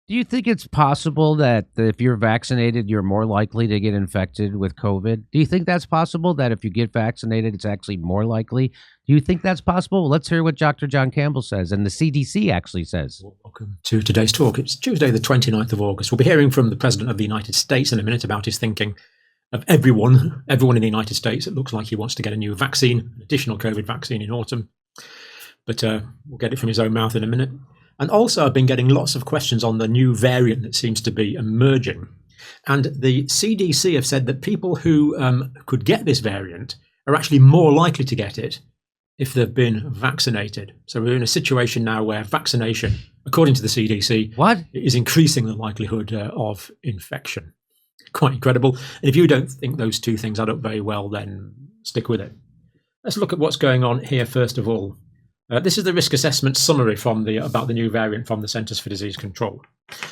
Do you think it's possible that if you're vaccinated, you're more likely to get infected with COVID? Do you think that's possible, that if you get vaccinated, it's actually more likely? Do you think that's possible? Well, let's hear what Dr. John Campbell says, and the CDC actually says. Welcome to today's talk. It's Tuesday, the 29th of August. We'll be hearing from the President of the United States in a minute about his thinking of everyone in the United States. It looks like he wants to get a new vaccine, an additional COVID vaccine in autumn. But we'll get it from his own mouth in a minute. And also, I've been getting lots of questions on the new variant that seems to be emerging. And the CDC have said that people who could get this variant are actually more likely to get it if they've been vaccinated. So we're in a situation now where vaccination, according to the CDC, is increasing the likelihood of infection. Quite incredible. And if you don't think those two things add up very well, then stick with it. Let's look at what's going on here first of all. This is the risk assessment summary about the new variant from the Centers for Disease Control.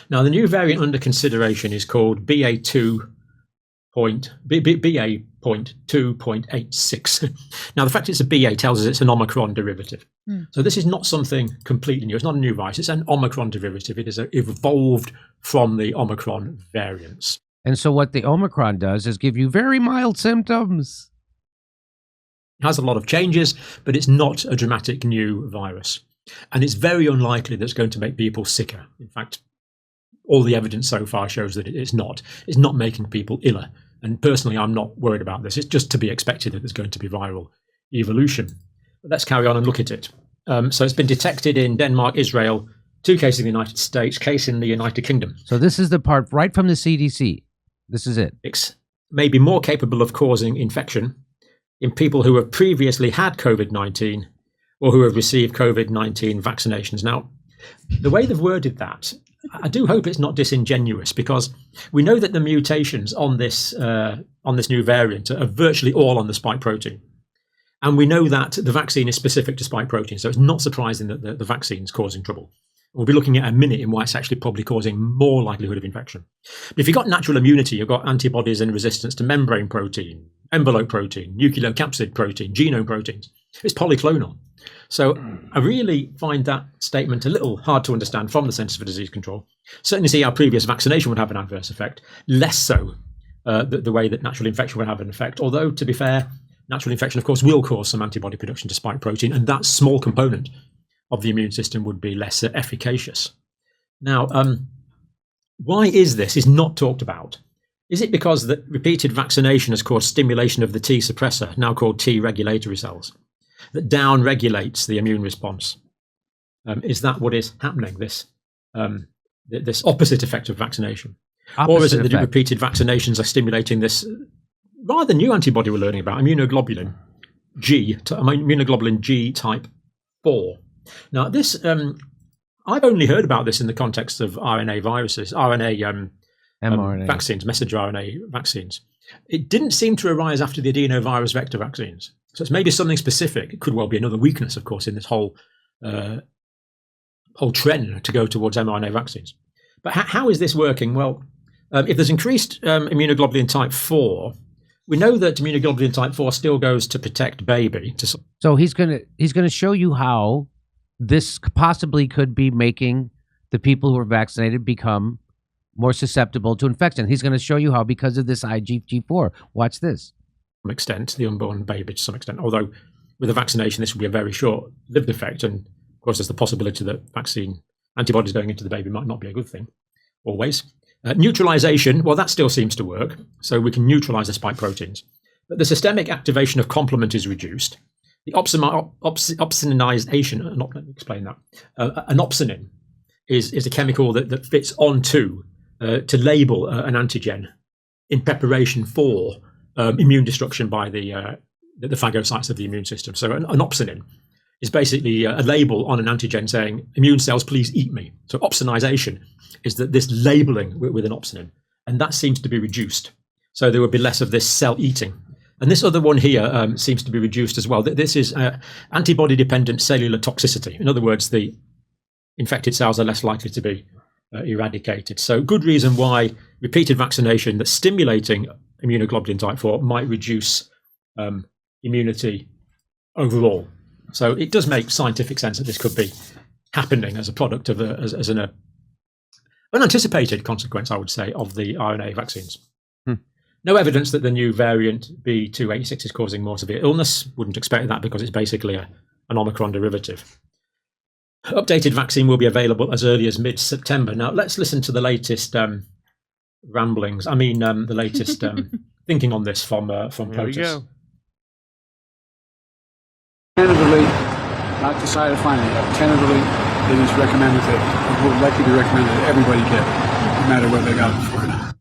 Now, the new variant under consideration is called BA.2.86. Now, the fact it's a BA tells us it's an Omicron derivative. So this is not something completely new. It's not a new virus. It's an Omicron derivative. It is evolved from the Omicron variants. And so what the Omicron does is give you very mild symptoms. It has a lot of changes, but it's not a dramatic new virus. And it's very unlikely that it's going to make people sicker. In fact, all the evidence so far shows that it's not. It's not making people iller. And personally, I'm not worried about this. It's just to be expected that there's going to be viral evolution. But let's carry on and look at it. So it's been detected in Denmark, Israel, 2 cases in the United States, case in the United Kingdom. So this is the part right from the CDC. This is it. It's maybe more capable of causing infection in people who have previously had COVID-19 or who have received COVID-19 vaccinations. Now, the way they've worded that, I do hope it's not disingenuous, because we know that the mutations on this new variant are virtually all on the spike protein. And we know that the vaccine is specific to spike protein, so it's not surprising that the vaccine's causing trouble. We'll be looking at a minute in why it's actually probably causing more likelihood of infection. But if you've got natural immunity, you've got antibodies and resistance to membrane protein, envelope protein, nucleocapsid protein, genome proteins. It's polyclonal. So I really find that statement a little hard to understand from the Centers for Disease Control. Certainly see how previous vaccination would have an adverse effect, less so the way that natural infection would have an effect. Although, to be fair, natural infection, of course, will cause some antibody production to spike protein, and that small component of the immune system would be less efficacious. Now, why is this is not talked about? Is it because that repeated vaccination has caused stimulation of the T suppressor, now called T regulatory cells, that down-regulates the immune response? Is that what is happening, this opposite effect of vaccination? Or is it that repeated vaccinations are stimulating this rather new antibody we're learning about, immunoglobulin G type 4? Now, this I've only heard about this in the context of RNA viruses, mRNA vaccines, messenger RNA vaccines. It didn't seem to arise after the adenovirus vector vaccines. So it's maybe something specific. It could well be another weakness, of course, in this whole trend to go towards mRNA vaccines. But how is this working? Well, if there's increased immunoglobulin type 4, we know that immunoglobulin type 4 still goes to protect baby. So he's gonna show you how this possibly could be making the people who are vaccinated become more susceptible to infection. He's going to show you how because of this IgG4. Watch this. To some extent, the unborn baby to some extent, although with a vaccination, this will be a very short-lived effect. And of course, there's the possibility that vaccine antibodies going into the baby might not be a good thing, always. Neutralization, well, that still seems to work. So we can neutralize the spike proteins. But the systemic activation of complement is reduced. The opsonization, let me explain that. An opsonin is a chemical that fits onto to label an antigen in preparation for immune destruction by the phagocytes of the immune system. So an opsonin is basically a label on an antigen saying, immune cells, please eat me. So opsonization is that this labeling with an opsonin, and that seems to be reduced. So there would be less of this cell eating. And this other one here seems to be reduced as well. This is antibody-dependent cellular toxicity. In other words, the infected cells are less likely to be eradicated. So good reason why repeated vaccination that's stimulating immunoglobulin type 4 might reduce immunity overall. So it does make scientific sense that this could be happening as a product of an unanticipated consequence, I would say, of the RNA vaccines. No evidence that the new variant B286 is causing more severe illness. Wouldn't expect that because it's basically an Omicron derivative. Updated vaccine will be available as early as mid-September. Now, let's listen to the latest ramblings. The latest thinking on this from POTUS. Tentatively, not decided finally, but tentatively, it is recommended that, it will likely be recommended that everybody get it, no matter whether they got it before or not.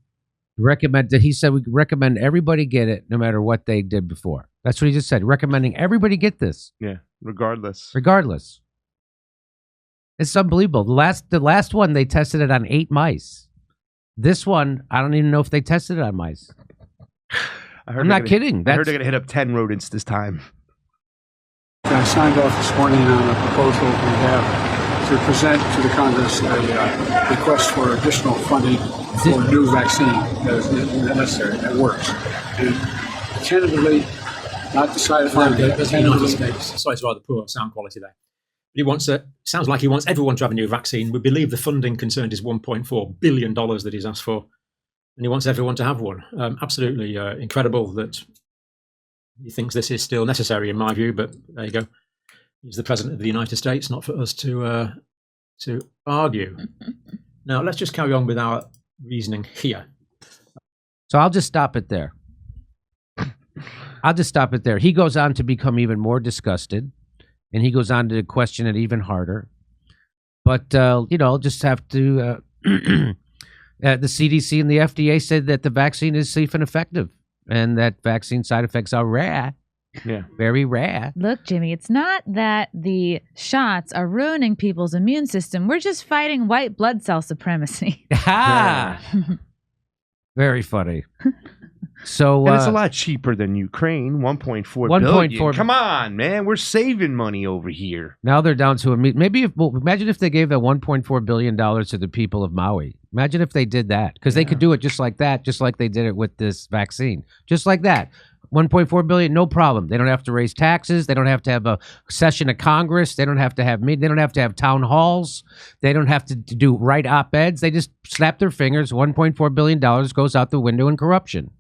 He said we recommend everybody get it, no matter what they did before. That's what he just said. Recommending everybody get this. Yeah, regardless. It's unbelievable. The last one, they tested it on 8 mice. This one, I don't even know if they tested it on mice. I'm not kidding. I heard they're going to hit up 10 rodents this time. I signed off this morning on a proposal we have to present to the Congress a request for additional funding for a new vaccine that is necessary, that works. And tentatively, not decided finally. That's the United States. Sorry, it's rather poor sound quality there. Sounds like he wants everyone to have a new vaccine. We believe the funding concerned is $1.4 billion that he's asked for, and he wants everyone to have one. Absolutely incredible that he thinks this is still necessary, in my view. But there you go. He's the president of the United States, not for us to argue. Now let's just carry on with our reasoning here. So I'll just stop it there. He goes on to become even more disgusted. And he goes on to question it even harder. But, just have to... the CDC and the FDA said that the vaccine is safe and effective. And that vaccine side effects are rare. Yeah. Very rare. Look, Jimmy, it's not that the shots are ruining people's immune system. We're just fighting white blood cell supremacy. Ha! Very funny. So and it's a lot cheaper than Ukraine. 1.4 billion. Come on, man, we're saving money over here. Now they're down to imagine if they gave that $1.4 billion to the people of Maui. Imagine if they did that, because they could do it just like that, just like they did it with this vaccine, just like that. 1.4 billion, no problem. They don't have to raise taxes. They don't have to have a session of Congress. They don't have to have They don't have to have town halls. They don't have to do write op-eds. They just snap their fingers. $1.4 billion goes out the window in corruption.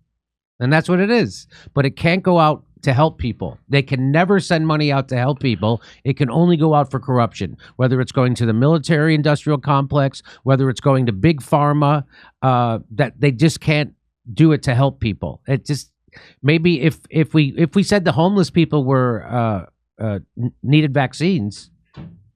And that's what it is. But it can't go out to help people. They can never send money out to help people. It can only go out for corruption, whether it's going to the military-industrial complex, whether it's going to big pharma, that they just can't do it to help people. It just, maybe if we said the homeless people were needed vaccines,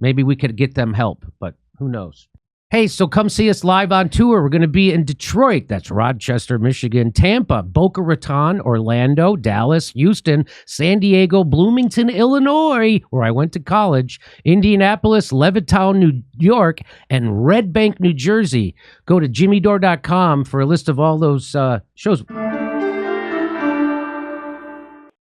maybe we could get them help, but who knows? Hey, so come see us live on tour. We're going to be in Detroit, that's Rochester, Michigan, Tampa, Boca Raton, Orlando, Dallas, Houston, San Diego, Bloomington, Illinois, where I went to college, Indianapolis, Levittown, New York, and Red Bank, New Jersey. Go to jimmydore.com for a list of all those shows.